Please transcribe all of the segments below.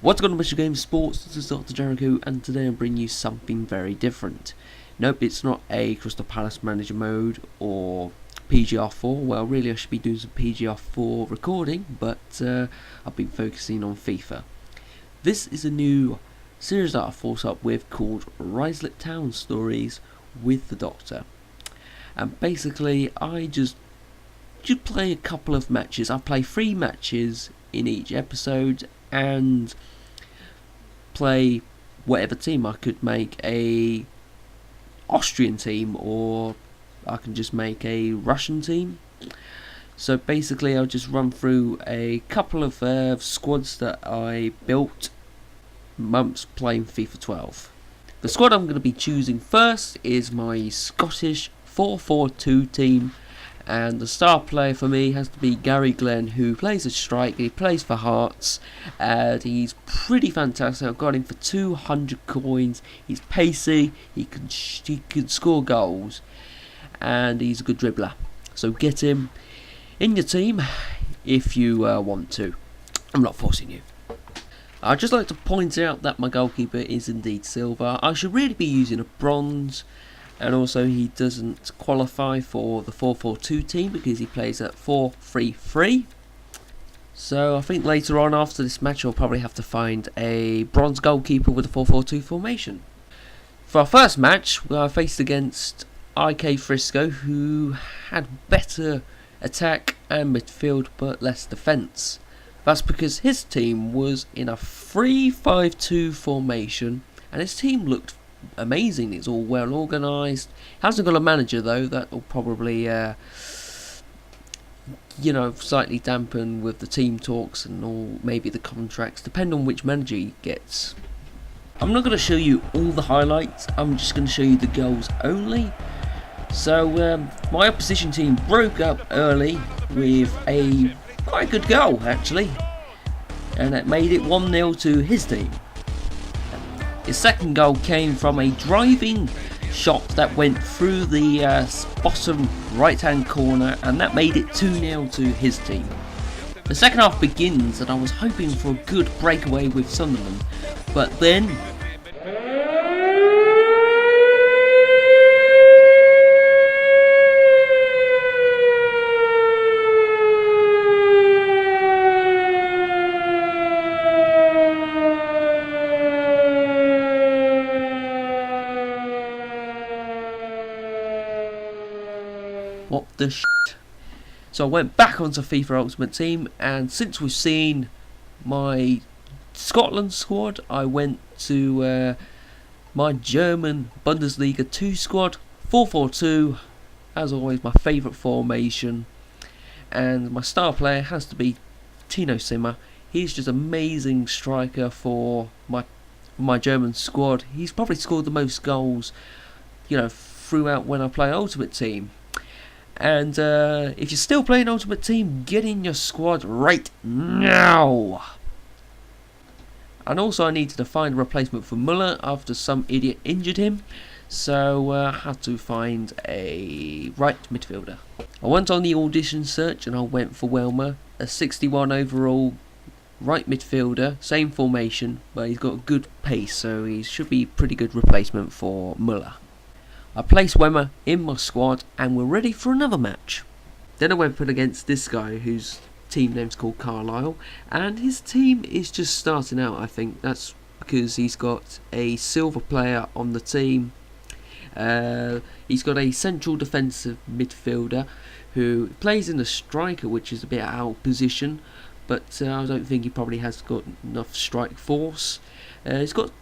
What's going on, MreGamersSports? This is Dr. Jericho, and today I'm bringing you something very different. Nope, it's not a Crystal Palace Manager mode or PGR4. Well, really I should be doing some PGR4 recording, but I've been focusing on FIFA. This is a new series that I forced up with called Ruislip Town Stories with the Doctor. And basically I just play a couple of matches. I play 3 matches in each episode and play whatever team. I could make a Austrian team, or I can just make a Russian team. So basically I'll just run through a couple of squads that I built months playing FIFA 12. The squad I'm going to be choosing first is my Scottish 4-4-2 team, and the star player for me has to be Gary Glenn, who plays a striker. He plays for Hearts, and he's pretty fantastic. I've got him for 200 coins. He's pacey, he can score goals, and he's a good dribbler. So get him in your team if you want to. I'm not forcing you. I'd just like to point out that my goalkeeper is indeed silver. I should really be using a bronze, and also he doesn't qualify for the 4-4-2 team because he plays at 4-3-3. So I think later on after this match I'll probably have to find a bronze goalkeeper with a 4-4-2 formation. For our first match I faced against IK Frisco, who had better attack and midfield but less defence. That's because his team was in a 3-5-2 formation, and his team looked amazing. It's all well organised. Hasn't got a manager though. That will probably slightly dampen with the team talks and all, maybe the contracts, depending on which manager he gets. I'm not going to show you all the highlights. I'm just going to show you the goals only. So my opposition team broke up early with a quite good goal actually, and it made it 1-0 to his team. His second goal came from a driving shot that went through the bottom right hand corner, and that made it 2-0 to his team. The second half begins and I was hoping for a good breakaway with Sunderland, but then what the shit. So I went back onto FIFA Ultimate Team, and since we've seen my Scotland squad, I went to my German Bundesliga 2 squad, 4-4-2, as always my favourite formation, and my star player has to be Tino Simmer. He's just an amazing striker for my German squad. He's probably scored the most goals, throughout when I play Ultimate Team. And if you're still playing Ultimate Team, get in your squad right now. And also I needed to find a replacement for Muller after some idiot injured him, so I had to find a right midfielder. I went on the audition search and I went for Welmer, a 61 overall right midfielder, same formation, but he's got good pace, so he should be a pretty good replacement for Muller. I placed Wemmer in my squad and we're ready for another match. Then I went up against this guy whose team name's called Carlisle, and his team is just starting out. I think that's because he's got a silver player on the team. He's got a central defensive midfielder who plays in the striker, which is a bit out of position, but I don't think he probably has got enough strike force. He's got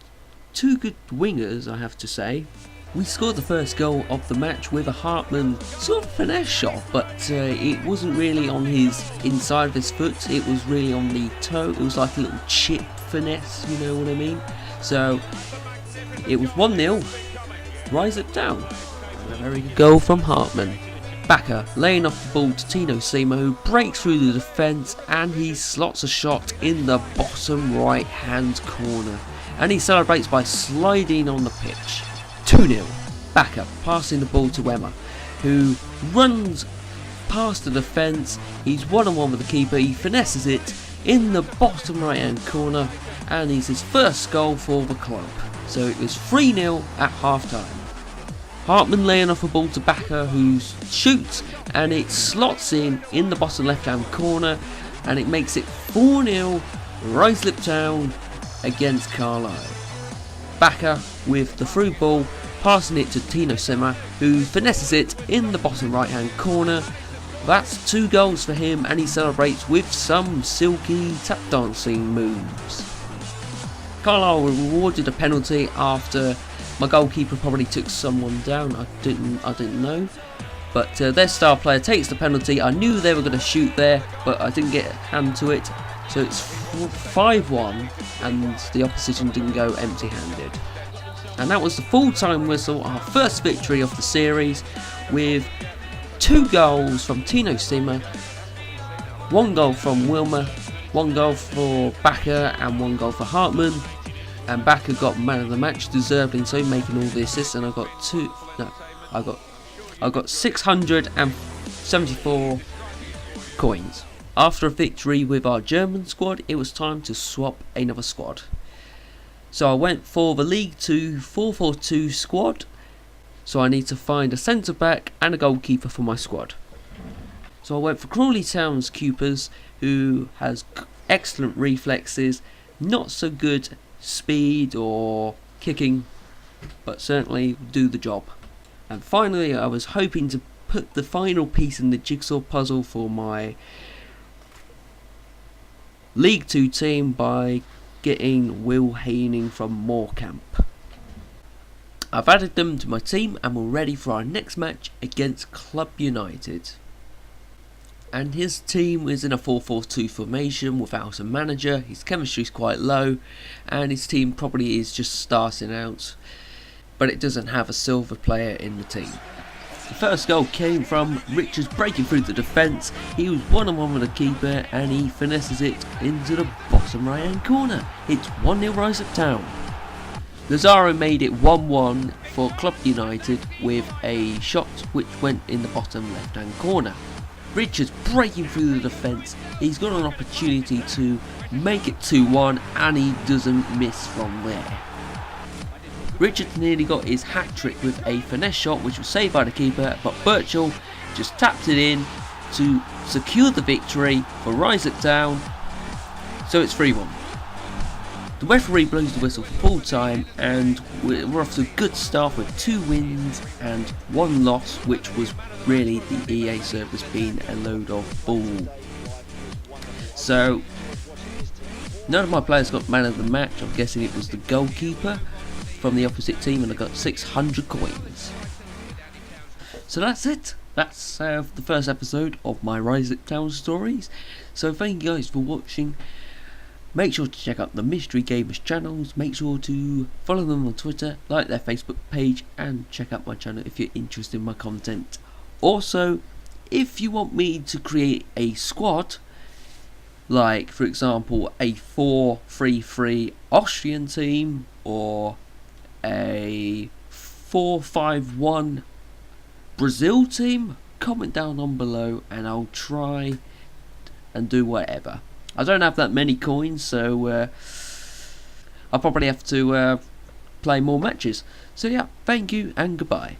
2 good wingers, I have to say. We scored the first goal of the match with a Hartman sort of finesse shot, but it wasn't really on his inside of his foot, it was really on the toe. It was like a little chip finesse, you know what I mean? So it was 1-0, Ruislip Town. A very good goal from Hartman. Backer laying off the ball to Tino Sima, who breaks through the defence and he slots a shot in the bottom right hand corner, and he celebrates by sliding on the pitch. 2-0. Backer passing the ball to Emma, who runs past the defence, he's one-on-one with the keeper, he finesses it in the bottom right hand corner, and it's his first goal for the club. So it was 3-0 at half time. Hartman laying off a ball to Backer, who shoots, and it slots in the bottom left hand corner, and it makes it 4-0 Ruislip Town against Carlisle. Backer with the through ball, passing it to Tino Sema, who finesses it in the bottom right hand corner. That's 2 goals for him, and he celebrates with some silky tap dancing moves. Carlisle were rewarded a penalty after my goalkeeper probably took someone down. I didn't know, but their star player takes the penalty. I knew they were going to shoot there, but I didn't get a hand to it. So it's 5-1, and the opposition didn't go empty-handed. And that was the full-time whistle, our first victory of the series, with 2 goals from Tino Sema, 1 goal from Wilmer, 1 goal for Backer, and 1 goal for Hartman. And Backer got man of the match, deserving so, making all the assists. And I got 674 coins. After a victory with our German squad, it was time to swap another squad. So I went for the League 2 4-4-2 squad. So I need to find a centre back and a goalkeeper for my squad. So I went for Crawley Town's Coopers, who has excellent reflexes, not so good speed or kicking, but certainly do the job. And finally, I was hoping to put the final piece in the jigsaw puzzle for my League 2 team by getting Will Haining from Morecamp. I've added them to my team and we're ready for our next match against Club United. And his team is in a 4-4-2 formation without a manager. His chemistry is quite low, and his team probably is just starting out, but it doesn't have a silver player in the team. The first goal came from Richards breaking through the defence. He was one-on-one with the keeper, and he finesses it into the bottom right hand corner. It's 1-0 Ruislip Town. Lazaro made it 1-1 for Club United with a shot which went in the bottom left hand corner. Richards breaking through the defence, he's got an opportunity to make it 2-1, and he doesn't miss from there. Richards nearly got his hat-trick with a finesse shot which was saved by the keeper, but Birchall just tapped it in to secure the victory for Ruislip Town, so it's 3-1. The referee blows the whistle for full time, and we're off to a good start with 2 wins and 1 loss, which was really the EA service being a load of bull. So none of my players got man of the match. I'm guessing it was the goalkeeper from the opposite team, and I got 600 coins. So that's it. That's the first episode of my Ruislip Town stories. So thank you guys for watching. Make sure to check out the Mystery Gamers channels, make sure to follow them on Twitter, like their Facebook page, and check out my channel if you're interested in my content. Also, if you want me to create a squad, like for example a 4-3-3 Austrian team, or a 4-5-1 Brazil team, comment down on below and I'll try and do whatever. I don't have that many coins, so I'll probably have to play more matches. So yeah, thank you and goodbye.